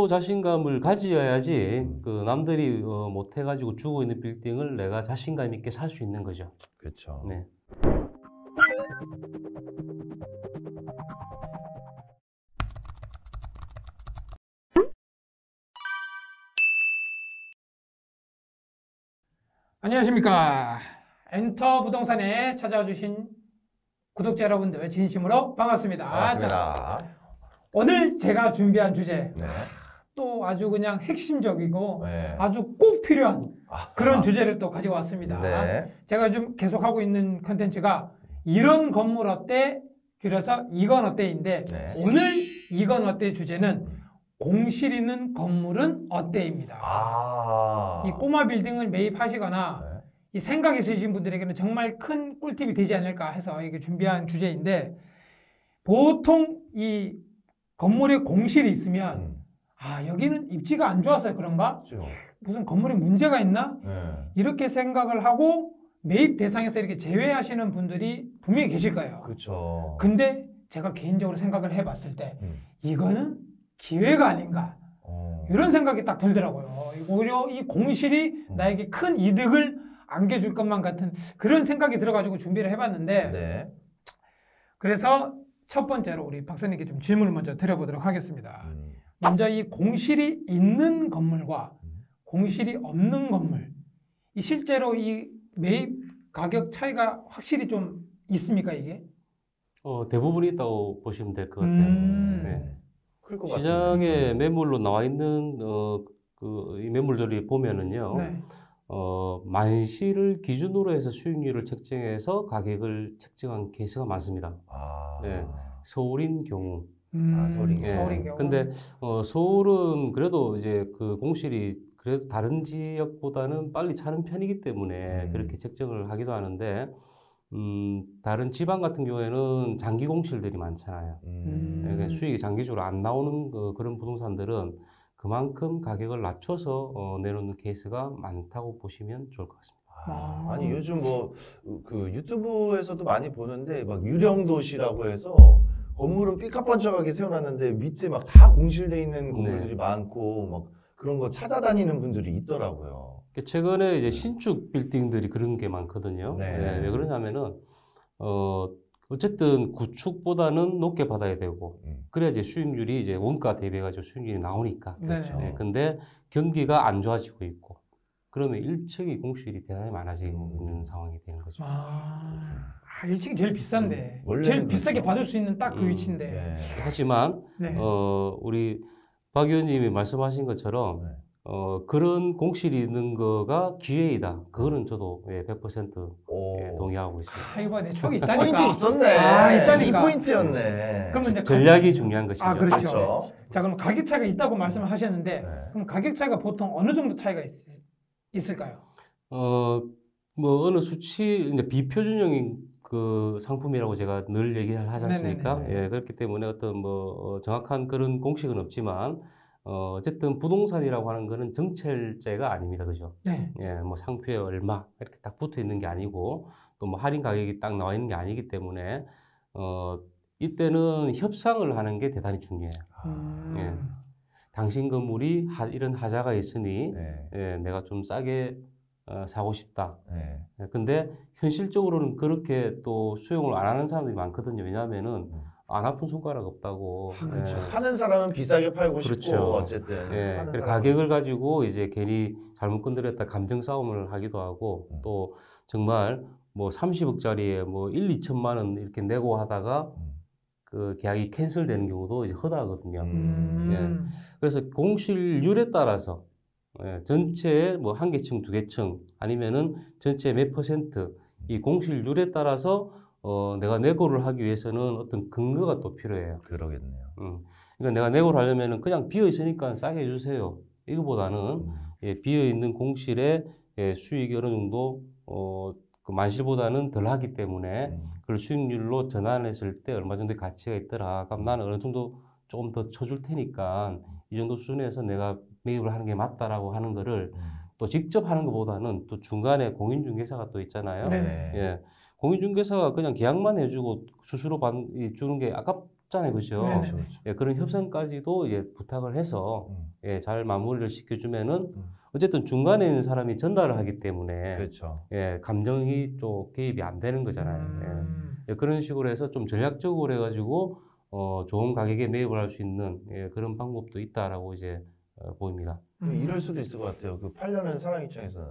스스로 자신감을 가져야지 그 남들이 못 해가지고 주고 있는 빌딩을 내가 자신감 있게 살 수 있는 거죠. 그렇죠. 네. 안녕하십니까. 엔터 부동산에 찾아와 주신 구독자 여러분들 진심으로 반갑습니다. 반갑습니다. 자, 오늘 제가 준비한 주제 네. 또 아주 그냥 핵심적이고 네. 아주 꼭 필요한 그런 아하. 주제를 또 가지고 왔습니다. 네. 제가 요즘 계속 하고 있는 컨텐츠가 이런 건물 어때? 줄여서 이건 어때인데 네. 오늘 이건 어때 주제는 공실 있는 건물은 어때입니다. 이 꼬마 빌딩을 매입하시거나 네. 이 생각 있으신 분들에게는 정말 큰 꿀팁이 되지 않을까 해서 이게 준비한 주제인데 보통 이 건물에 공실이 있으면 아 여기는 입지가 안 좋아서 그런가? 그렇죠. 무슨 건물에 문제가 있나? 네. 이렇게 생각을 하고 매입 대상에서 이렇게 제외하시는 분들이 분명히 계실 거예요. 그렇죠. 근데 제가 개인적으로 생각을 해봤을 때 음. 이거는 기회가 아닌가 이런 생각이 딱 들더라고요. 오히려 이 공실이 나에게 큰 이득을 안겨줄 것만 같은 그런 생각이 들어가지고 준비를 해봤는데 네. 그래서 첫 번째로 우리 박사님께 좀 질문을 먼저 드려보도록 하겠습니다. 먼저 이 공실이 있는 건물과 공실이 없는 건물 이 실제로 이 매입 가격 차이가 확실히 좀 있습니까 이게? 대부분 있다고 보시면 될 것 같아요. 네. 클 것 시장에 매물로 나와 있는 이 매물들이 보면은요. 네. 만시를 기준으로 해서 수익률을 책정해서 가격을 책정한 케이스가 많습니다. 네. 서울인 경우. 서울인 예. 서울인 경우. 근데 서울은 그래도 이제 그 공실이 그래도 다른 지역보다는 빨리 차는 편이기 때문에 그렇게 책정을 하기도 하는데 다른 지방 같은 경우에는 장기 공실들이 많잖아요. 그러니까 수익이 장기적으로 안 나오는 그런 부동산들은 그만큼 가격을 낮춰서 내놓는 케이스가 많다고 보시면 좋을 것 같습니다. 아니 요즘 뭐 그 유튜브에서도 많이 보는데 막 유령 도시라고 해서 건물은 삐까뻔쩍하게 세워놨는데 밑에 막 다 공실돼 있는 건물들이 많고 막 그런 거 찾아다니는 분들이 있더라고요. 최근에 이제 신축 빌딩들이 그런 게 많거든요. 네. 네, 왜 그러냐면은 어쨌든 구축보다는 높게 받아야 되고 그래야지 수익률이 이제 원가 대비해가지고 수익률이 나오니까. 그렇죠. 네, 근데 경기가 안 좋아지고 있고 그러면 1층이 공실이 대단히 많아지고 있는 상황이 되는 거죠. 1층이 제일 비싼데 원래는 제일 비싸게 그렇죠. 받을 수 있는 딱 그 위치인데 네. 하지만 네. 우리 박 의원님이 말씀하신 것처럼 그런 공실이 있는 거가 기회이다. 그거는 저도 100% 동의하고 있습니다. 이거 내 촉이 있다니까. 포인트 있었네. 있다니까. 이 포인트였네. 그러면 이제 전략이 중요한 것이죠. 그렇죠. 그렇죠. 자 그럼 가격 차이가 있다고 말씀을 하셨는데 네. 그럼 가격 차이가 보통 어느 정도 차이가 있을까요? 뭐 어느 수치 이제 비표준형인 그 상품이라고 제가 늘 얘기를 하지 않습니까? 네네네. 예, 그렇기 때문에 어떤 뭐 정확한 그런 공식은 없지만 어쨌든 부동산이라고 하는 거는 정찰제가 아닙니다, 그죠? 네. 예, 뭐 상표에 얼마 이렇게 딱 붙어 있는 게 아니고 또 뭐 할인 가격이 딱 나와 있는 게 아니기 때문에 이때는 협상을 하는 게 대단히 중요해요. 예. 당신 건물이 이런 하자가 있으니 예, 내가 좀 싸게 사고 싶다. 네. 근데 현실적으로는 그렇게 또 수용을 안 하는 사람들이 많거든요. 왜냐하면은 안 아픈 손가락 없다고. 그렇죠. 예. 파는 사람은 비싸게 팔고 그렇죠. 싶고 어쨌든 예. 사는 그래서 사람은 가격을 가지고 이제 괜히 잘못 건드렸다 감정 싸움을 하기도 하고 또 정말 뭐 30억짜리에 뭐 1, 2천만 원 이렇게 내고 하다가 그 계약이 캔슬되는 경우도 이제 허다하거든요. 예. 그래서 공실률에 따라서 전체 뭐 한 개 층, 두 개 층 아니면은 전체 몇 퍼센트 이 공실률에 따라서 내가 내고를 하기 위해서는 어떤 근거가 또 필요해요. 그러겠네요. 그러니까 내가 내고를 하려면은 그냥 비어 있으니까 싸게 해주세요. 이거보다는 비어 있는 공실의 수익이 어느 정도 그 만실보다는 덜하기 때문에 그걸 수익률로 전환했을 때 얼마 정도의 가치가 있더라. 그럼 나는 어느 정도 조금 더 쳐줄 테니까 이 정도 수준에서 내가 매입을 하는 게 맞다라고 하는 거를 또 직접 하는 것보다는 또 중간에 공인중개사가 또 있잖아요. 네. 예. 공인중개사가 그냥 계약만 해주고 수수료 주는 게 쉽잖아요, 그죠? 네네. 그렇죠, 그렇죠. 예, 그런 협상까지도 이제 부탁을 해서 예, 잘 마무리를 시켜주면은 어쨌든 중간에 있는 사람이 전달을 하기 때문에 그렇죠. 예, 감정이 좀 개입이 안 되는 거잖아요. 예, 그런 식으로 해서 좀 전략적으로 해가지고 좋은 가격에 매입을 할 수 있는 예, 그런 방법도 있다라고 이제 보입니다. 이럴 수도 있을 것 같아요. 그 팔려는 사람 입장에서는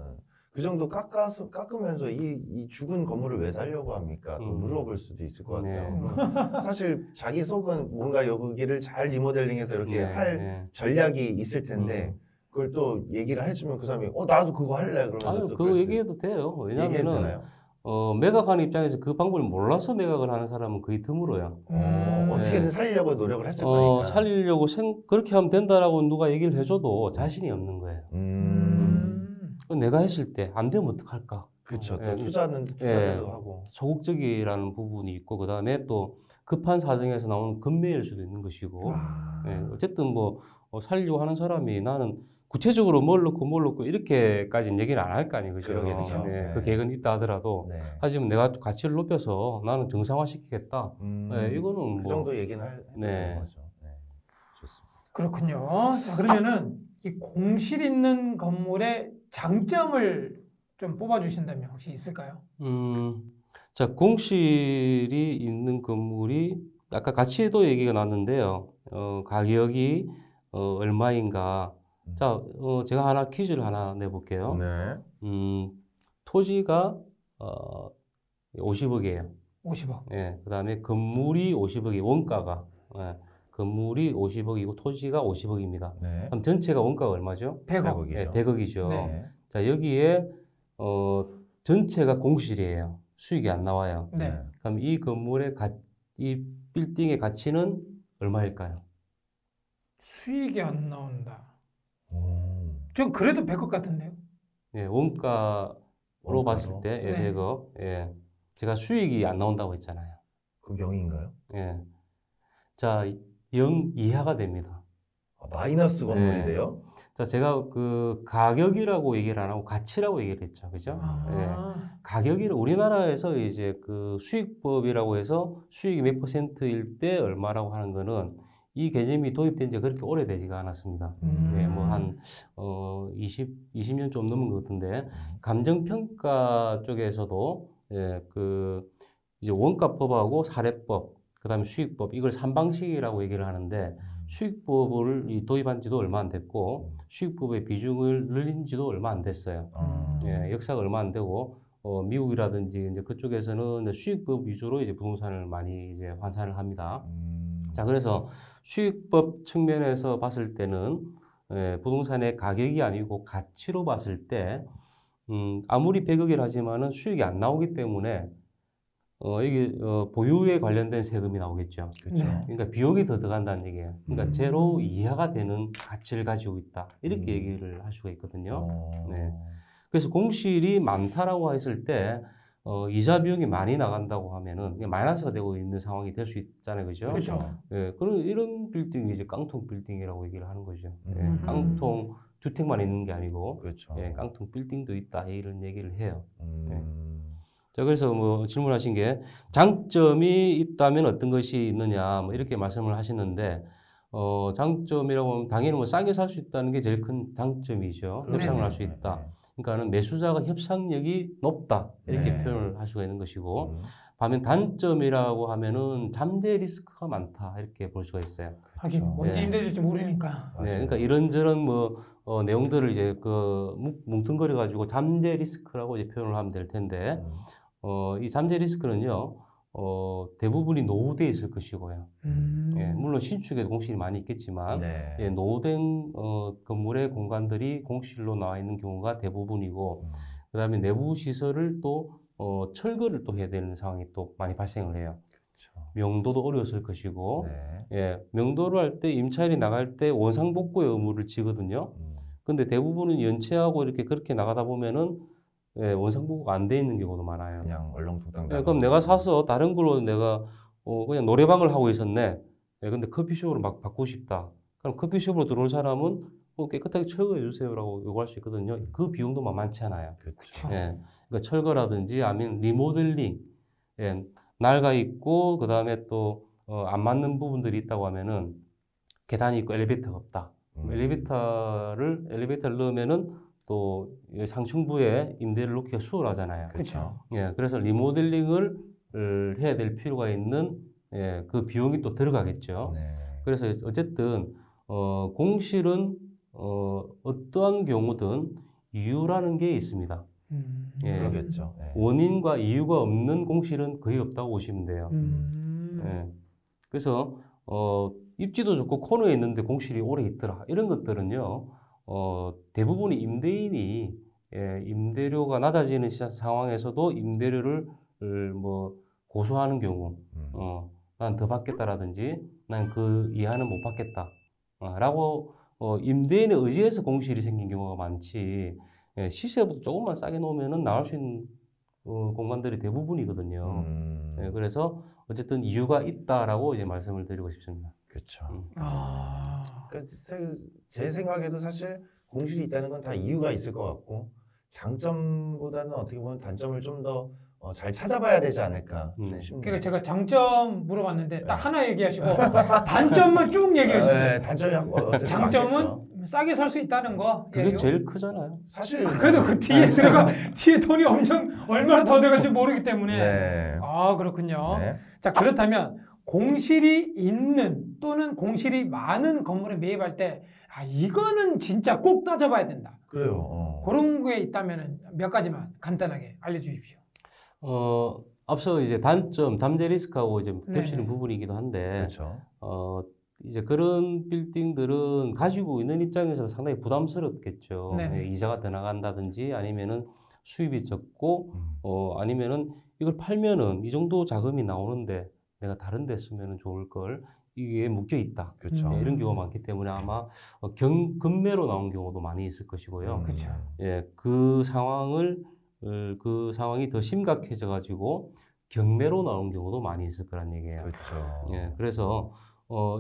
그 정도 깎으면서 이 죽은 건물을 왜 살려고 합니까? 또 물어볼 수도 있을 것 같아요. 사실 자기 속은 뭔가 여기를 잘 리모델링해서 이렇게 할 전략이 있을 텐데 그걸 또 얘기를 해주면 그 사람이 나도 그거 할래 그러면서 아유, 또 그거 얘기해도 돼요. 왜냐면은 되나요? 매각하는 입장에서 그 방법을 몰라서 매각을 하는 사람은 거의 드물어요. 어떻게든 살리려고 노력을 했을 거니까. 살리려고 그렇게 하면 된다라고 누가 얘기를 해줘도 자신이 없는 거예요. 내가 했을 때 안 되면 어떡할까? 그렇죠. 또 예, 투자는 투자대로 하고. 소극적이라는 부분이 있고 그다음에 또 급한 사정에서 나오는 급매일 수도 있는 것이고 예, 어쨌든 뭐 살려고 하는 사람이 나는 구체적으로 뭘 넣고 이렇게까지는 얘기를 안 할 거 아니에요. 그죠? 그러겠죠. 예, 네. 그 계획은 있다 하더라도 네. 하지만 내가 가치를 높여서 나는 정상화시키겠다. 예, 이거는 그 뭐 정도 얘기는 네. 되는 거죠. 네. 좋습니다. 그렇군요. 자, 그러면은 이 공실 있는 건물의 장점을 좀 뽑아주신다면 혹시 있을까요? 자, 공실이 있는 건물이 아까 가치도 얘기가 나왔는데요. 가격이 얼마인가. 자, 제가 퀴즈를 하나 내볼게요. 네. 토지가 50억이에요. 50억. 예, 그다음에 건물이 50억이 원가가 예, 건물이 50억이고 토지가 50억입니다. 네. 그럼 전체가 원가가 얼마죠? 100억. 예, 100억이죠. 네. 자, 여기에 전체가 공실이에요. 수익이 안 나와요. 네. 그럼 이 건물의 이 빌딩의 가치는 얼마일까요? 수익이 안 나온다. 오. 좀 그래도 100억 같은데요? 예, 원가로 봤을 때 예, 네. 100억. 예. 제가 수익이 안 나온다고 했잖아요. 그럼 0인가요? 예. 자, 0 이하가 됩니다. 마이너스 건물이 네. 돼요? 자, 제가 그 가격이라고 얘기를 안 하고 가치라고 얘기를 했죠. 그죠? 가격이 우리나라에서 이제 그 수익법이라고 해서 수익이 몇 %일 때 얼마라고 하는 거는 이 개념이 도입된 지 그렇게 오래되지가 않았습니다. 네, 뭐 한 20년 좀 넘은 것 같은데 감정평가 쪽에서도 예, 그 이제 원가법하고 사례법, 그다음에 수익법 이걸 3방식이라고 얘기를 하는데 수익법을 도입한 지도 얼마 안 됐고 수익법의 비중을 늘린 지도 얼마 안 됐어요. 예, 역사가 얼마 안 되고 미국이라든지 이제 그쪽에서는 이제 수익법 위주로 이제 부동산을 많이 이제 환산을 합니다. 자, 그래서 수익법 측면에서 봤을 때는 예, 부동산의 가격이 아니고 가치로 봤을 때 아무리 100억이라 하지만은 수익이 안 나오기 때문에 이게 보유에 관련된 세금이 나오겠죠. 그렇죠. 그러니까 비용이 더 들어간다는 얘기예요. 그러니까 제로 이하가 되는 가치를 가지고 있다. 이렇게 얘기를 할 수가 있거든요. 네. 그래서 공실이 많다라고 했을 때 이자 비용이 많이 나간다고 하면은 그냥 마이너스가 되고 있는 상황이 될 수 있잖아요, 그죠? 그렇죠. 예, 그런 이런 빌딩이 이제 깡통 빌딩이라고 얘기를 하는 거죠. 예, 깡통 주택만 있는 게 아니고, 그렇죠. 예, 깡통 빌딩도 있다 이런 얘기를 해요. 음. 자, 그래서 뭐 질문하신 게 장점이 있다면 어떤 것이 있느냐, 뭐 이렇게 말씀을 하시는데, 장점이라고 하면 당연히 뭐 싸게 살 수 있다는 게 제일 큰 장점이죠. 협상을 할 수 있다. 그러니까는 매수자가 협상력이 높다 이렇게 네. 표현을 할 수가 있는 것이고, 반면 단점이라고 하면은 잠재 리스크가 많다 이렇게 볼 수가 있어요. 하긴 그렇죠. 언제 네. 임대될지 모르니까. 맞아요. 네, 그러니까 이런저런 뭐 내용들을 이제 그 뭉뚱그려 가지고 잠재 리스크라고 이제 표현을 하면 될 텐데, 이 잠재 리스크는요, 대부분이 노후돼 있을 것이고요. 예, 물론 신축에도 공실이 많이 있겠지만, 네. 예, 노후된 건물의 공간들이 공실로 나와 있는 경우가 대부분이고, 그다음에 내부 시설을 또 철거를 또 해야 되는 상황이 또 많이 발생을 해요. 그렇죠. 명도도 어려웠을 것이고, 네. 예, 명도를 할 때 임차인이 나갈 때 원상복구의 의무를 지거든요. 근데 대부분은 연체하고 이렇게 그렇게 나가다 보면은 예, 원상복구가 안 돼 있는 경우도 많아요. 그냥 얼렁뚱땅. 예, 그럼 내가 사서 다른 걸로 내가 그냥 노래방을 하고 있었네. 예, 근데 커피숍으로 막 바꾸고 싶다. 그럼 커피숍으로 들어올 사람은 깨끗하게 철거해 주세요라고 요구할 수 있거든요. 그 비용도 만만치 않아요. 그렇죠. 예, 그러니까 철거라든지 아니면 리모델링, 예, 낡아 있고 그다음에 또 안 맞는 부분들이 있다고 하면은 계단이 있고 엘리베이터가 없다. 엘리베이터를 넣으면은 또 상층부에 임대를 놓기가 수월하잖아요. 그렇죠. 예, 그래서 리모델링을 해야 될 필요가 있는 예, 그 비용이 또 들어가겠죠. 네. 그래서 어쨌든 공실은 어떠한 경우든 이유라는 게 있습니다. 예. 그러겠죠. 네. 원인과 이유가 없는 공실은 거의 없다고 보시면 돼요. 예. 그래서 입지도 좋고 코너에 있는데 공실이 오래 있더라. 이런 것들은요. 대부분이 임대인이 임대료가 낮아지는 상황에서도 임대료를 뭐 고소하는 경우, 난 더 받겠다라든지 난 그 이하는 못 받겠다. 라고 임대인의 의지에서 공실이 생긴 경우가 많지. 시세보다 조금만 싸게 놓으면은 나올 수 있는 공간들이 대부분이거든요. 그래서 어쨌든 이유가 있다라고 이제 말씀을 드리고 싶습니다. 그렇죠. 그러니까 제 생각에도 사실 공실이 있다는 건 다 이유가 있을 것 같고 장점보다는 어떻게 보면 단점을 좀 더 잘 찾아봐야 되지 않을까 싶네요. 그러니까 제가 장점 물어봤는데 딱 하나 얘기하시고 단점만 쭉 얘기해 주세요. 네, 단점이 어쨌든 장점은 많겠죠. 싸게 살 수 있다는 거. 그게 제일 크잖아요. 사실 그래도 그 뒤에 뒤에 돈이 얼마나 더 들어갈지 모르기 때문에. 네. 아, 그렇군요. 네. 자, 그렇다면 공실이 있는 또는 공실이 많은 건물에 매입할 때 이거는 진짜 꼭 따져봐야 된다. 그래요. 그런 게 있다면 몇 가지만 간단하게 알려주십시오. 앞서 이제 단점, 잠재 리스크하고 이제 네네. 겹치는 부분이기도 한데, 그렇죠. 이제 그런 빌딩들은 가지고 있는 입장에서는 상당히 부담스럽겠죠. 네네. 이자가 더 나간다든지 아니면은 수입이 적고, 아니면은 이걸 팔면은 이 정도 자금이 나오는데 내가 다른 데 쓰면은 좋을 걸, 이게 묶여 있다. 그렇죠. 이런 경우가 많기 때문에 아마 금매로 나온 경우도 많이 있을 것이고요. 그렇죠. 예, 그 상황이 더 심각해져 가지고 경매로 나온 경우도 많이 있을 거란 얘기예요. 그렇죠. 예, 그래서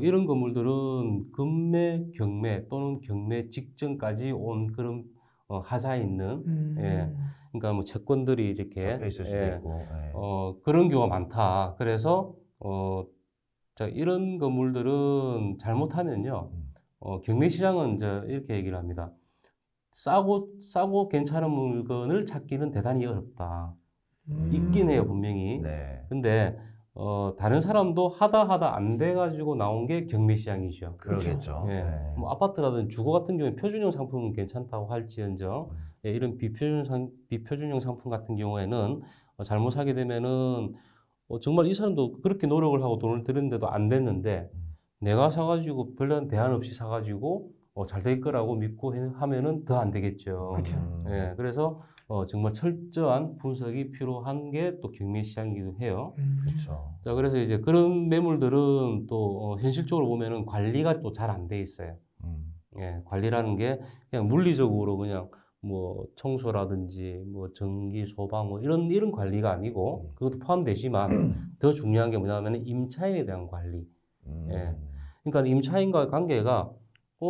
이런 건물들은 금매, 경매 또는 경매 직전까지 온 그런 하자 있는 예, 그러니까 뭐 채권들이 이렇게 잡혀 있을 수도 예, 있고. 네. 그런 경우가 많다. 그래서 자, 이런 건물들은 잘못하면요, 경매 시장은 이제 이렇게 얘기를 합니다. 싸고 괜찮은 물건을 찾기는 대단히 어렵다. 있긴 해요, 분명히. 네. 근데 다른 사람도 하다 안 돼가지고 나온 게 경매 시장이죠. 그러겠죠. 예. 네. 뭐 아파트라든 주거 같은 경우에 표준형 상품은 괜찮다고 할지언정 예, 이런 비표준형 상품 같은 경우에는 잘못 사게 되면은 정말 이 사람도 그렇게 노력을 하고 돈을 들였는데도 안 됐는데 내가 사가지고 별다른 대안 없이 사가지고 잘 될 거라고 믿고 하면은 더 안 되겠죠. 그렇죠. 예, 그래서 정말 철저한 분석이 필요한 게 또 경매 시장이기도 해요. 그렇죠. 자, 그래서 이제 그런 매물들은 또 현실적으로 보면은 관리가 또 잘 안 돼 있어요. 예, 관리라는 게 그냥 물리적으로 그냥 뭐 청소라든지 뭐 전기, 소방 뭐 이런 관리가 아니고 그것도 포함되지만 더 중요한 게 뭐냐면 임차인에 대한 관리. 예. 그러니까 임차인과 관계가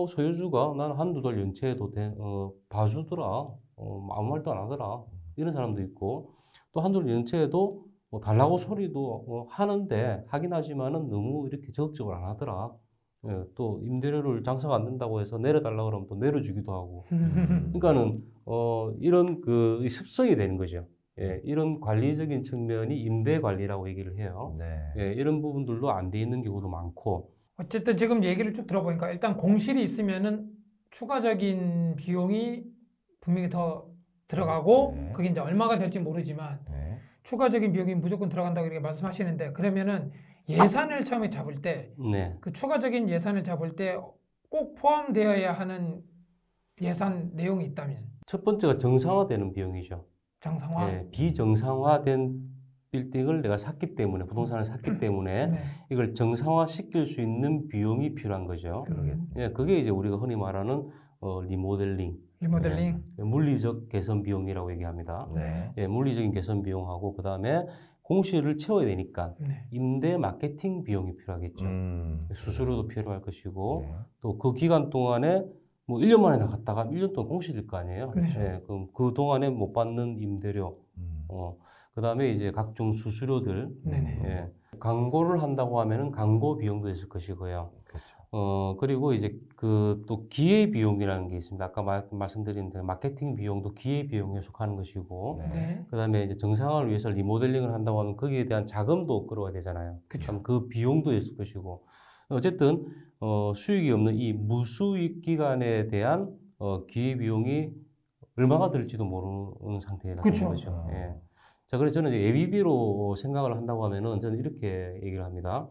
소유주가 나는 한두 달 연체해도 봐주더라. 아무 말도 안 하더라. 이런 사람도 있고 또 한두 달 연체해도 달라고 소리도 하는데 하긴 하지만은 너무 이렇게 적극적으로 안 하더라. 예, 또 임대료를 장사가 안 된다고 해서 내려달라고 그러면 또 내려주기도 하고. 그러니까는 이런 그 습성이 되는 거죠. 예, 이런 관리적인 측면이 임대 관리라고 얘기를 해요. 네. 예, 이런 부분들도 안 돼 있는 경우도 많고. 어쨌든 지금 얘기를 쭉 들어보니까 일단 공실이 있으면은 추가적인 비용이 분명히 더 들어가고 네. 그게 이제 얼마가 될지 모르지만 네. 추가적인 비용이 무조건 들어간다고 이렇게 말씀하시는데 그러면은 예산을 처음에 잡을 때 네. 그 추가적인 예산을 잡을 때 꼭 포함되어야 하는 예산 내용이 있다면 첫 번째가 정상화되는 비용이죠. 정상화. 예, 비정상화된 빌딩을 내가 샀기 때문에, 부동산을 샀기 때문에 네. 이걸 정상화시킬 수 있는 비용이 필요한 거죠. 그러겠네. 예, 그게 이제 우리가 흔히 말하는 리모델링, 리모델링. 물리적 개선 비용이라고 얘기합니다. 네. 예, 물리적인 개선 비용하고 그 다음에 공실을 채워야 되니까 네. 임대 마케팅 비용이 필요하겠죠. 수수료도 필요할 것이고 네. 또 그 기간 동안에 뭐 1년 만에 나갔다가 1년 동안 공실일 거 아니에요. 그렇죠. 예, 그럼 그 동안에 못 받는 임대료, 그 다음에 이제 각종 수수료들, 네네. 예, 광고를 한다고 하면은 광고 비용도 있을 것이고요. 그렇죠. 그리고 이제 그 또 기회 비용이라는 게 있습니다. 아까 말씀드린 대로 마케팅 비용도 기회 비용에 속하는 것이고, 네. 그다음에 이제 정상화를 위해서 리모델링을 한다고 하면 거기에 대한 자금도 끌어야 되잖아요. 그쵸. 그럼 그 비용도 있을 것이고, 어쨌든 수익이 없는 이 무수익 기간에 대한 기회 비용이 얼마가 들지도 모르는 상태가 그쵸. 되는 거죠. 예. 자, 그래서 저는 이제 예비비로 생각을 한다고 하면은 저는 이렇게 얘기를 합니다.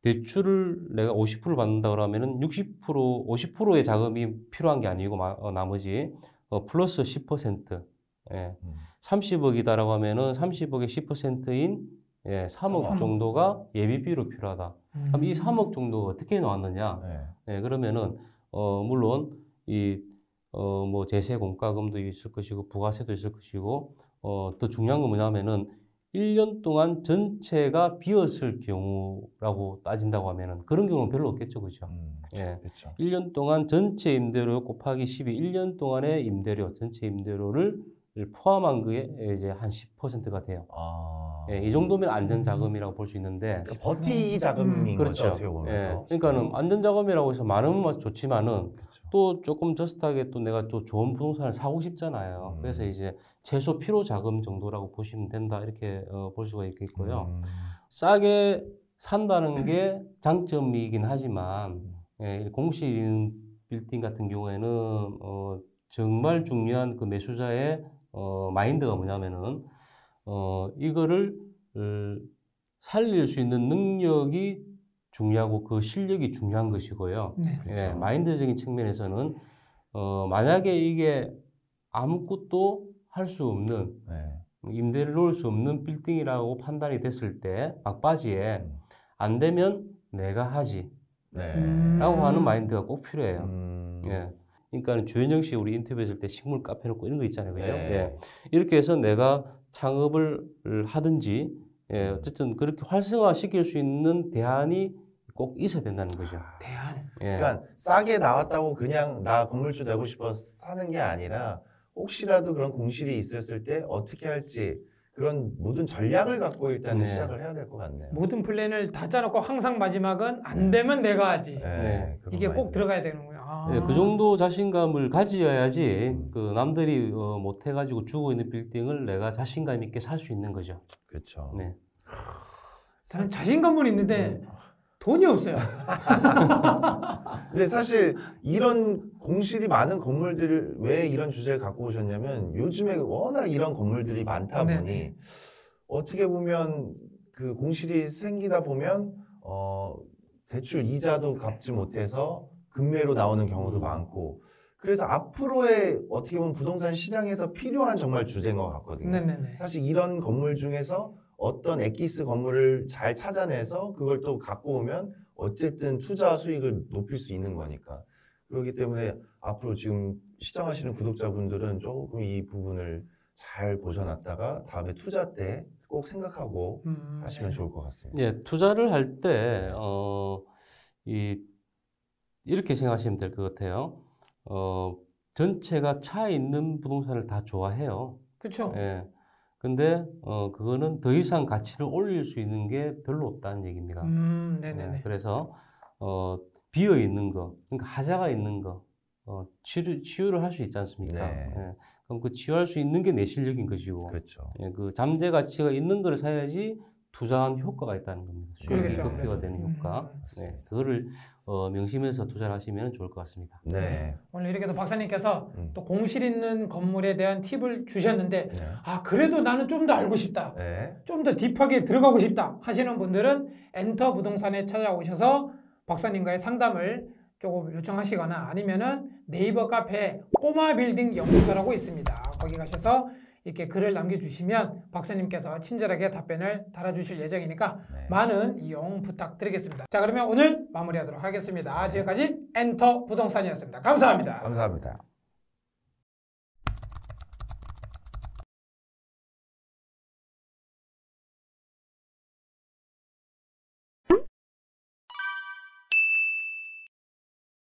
대출을 내가 50% 받는다 그러면은 50%의 자금이 필요한 게 아니고 나머지 플러스 10%, 예. 30억이다라고 하면은 30억의 10%인 3억 3억. 정도가 예비비로 필요하다. 그럼 이 3억 정도 어떻게 나왔느냐? 네. 예, 그러면은 물론 뭐 제세 공과금도 있을 것이고 부가세도 있을 것이고 더 중요한 건 뭐냐면은 1년 동안 전체가 비었을 경우라고 따진다고 하면은 그런 경우는 별로 없겠죠, 그죠? 예. 그렇죠. 1년 동안 전체 임대료 곱하기 12, 1년 동안의 임대료, 전체 임대료를 포함한 그게 이제 한 10%가 돼요. 예, 이 정도면 안전 자금이라고 볼 수 있는데, 그러니까 버티기 자금인 거죠, 그렇죠. 어떻게 보면. 예, 그러니까는 안전 자금이라고 해서 많으면 좋지만은 그렇죠. 또 조금 저스트하게 또 내가 또 좋은 부동산을 사고 싶잖아요. 그래서 이제 최소 필요 자금 정도라고 보시면 된다 이렇게 볼 수가 있겠고요. 싸게 산다는 게 장점이긴 하지만 공실 빌딩 같은 경우에는 정말 중요한 그 매수자의 마인드가 뭐냐면은 이거를 살릴 수 있는 능력이 중요하고 그 실력이 중요한 것이고요. 네. 그렇죠. 마인드적인 측면에서는 만약에 이게 아무것도 할 수 없는 임대를 놓을 수 없는 빌딩이라고 판단이 됐을 때 막바지에 안 되면 내가 하지 라고 하는 마인드가 꼭 필요해요. 예. 그러니까 주현영 씨 우리 인터뷰했을 때 식물 카페 놓고 이런 거 있잖아요. 그죠? 예. 이렇게 해서 내가 창업을 하든지 어쨌든 그렇게 활성화 시킬 수 있는 대안이 꼭 있어야 된다는 거죠. 대안. 예. 그러니까 싸게 나왔다고 그냥 나 건물주 되고 싶어서 사는 게 아니라 혹시라도 그런 공실이 있었을 때 어떻게 할지 그런 모든 전략을 갖고 일단 네. 시작을 해야 될 것 같네요. 모든 플랜을 다 짜놓고 항상 마지막은 안 되면 내가 하지. 네. 그런 이게 꼭 마인드. 들어가야 되는군요. 아. 예, 그 정도 자신감을 가져야지 그 남들이 못 해가지고 죽어 있는 빌딩을 내가 자신감 있게 살 수 있는 거죠. 그렇죠. 네. 저는 자신감은 있는데 돈이 없어요. 근데 사실 이런 공실이 많은 건물들을 왜 이런 주제를 갖고 오셨냐면 요즘에 워낙 이런 건물들이 많다 네. 보니 어떻게 보면 그 공실이 생기다 보면 대출 이자도 갚지 못해서 급매로 나오는 경우도 많고 그래서 앞으로의 어떻게 보면 부동산 시장에서 필요한 정말 주제인 것 같거든요. 네네네. 사실 이런 건물 중에서 어떤 엑기스 건물을 잘 찾아내서 그걸 또 갖고 오면 어쨌든 투자 수익을 높일 수 있는 거니까. 그렇기 때문에 앞으로 지금 시청하시는 구독자분들은 조금 이 부분을 잘 보셔놨다가 다음에 투자 때 꼭 생각하고 하시면 좋을 것 같습니다. 예, 투자를 할 때 이렇게 생각하시면 될 것 같아요. 전체가 차 있는 부동산을 다 좋아해요. 그렇죠. 예. 근데 그거는 더 이상 가치를 올릴 수 있는 게 별로 없다는 얘기입니다. 네네네. 예, 그래서 비어 있는 거, 그러니까 하자가 있는 거, 치유를 할 수 있지 않습니까? 네. 예. 그럼 그 치유할 수 있는 게 내 실력인 것이고, 그렇죠. 예, 그 잠재 가치가 있는 걸 사야지 투자한 효과가 있다는 겁니다. 수익이 그러겠죠, 극대화 아무래도. 되는 효과. 네, 그거를 명심해서 투자를 하시면 좋을 것 같습니다. 네. 오늘 이렇게 또 박사님께서 또 공실 있는 건물에 대한 팁을 주셨는데 네. 아 그래도 나는 좀 더 알고 싶다. 네. 좀 더 딥하게 들어가고 싶다 하시는 분들은 엔터 부동산에 찾아오셔서 박사님과의 상담을 조금 요청하시거나 아니면은 네이버 카페에 꼬마 빌딩 연구소라고 있습니다. 거기 가셔서 이렇게 글을 남겨주시면 박사님께서 친절하게 답변을 달아주실 예정이니까 네. 많은 이용 부탁드리겠습니다. 자 그러면 오늘 마무리하도록 하겠습니다. 지금까지 엔터 부동산이었습니다. 감사합니다. 감사합니다.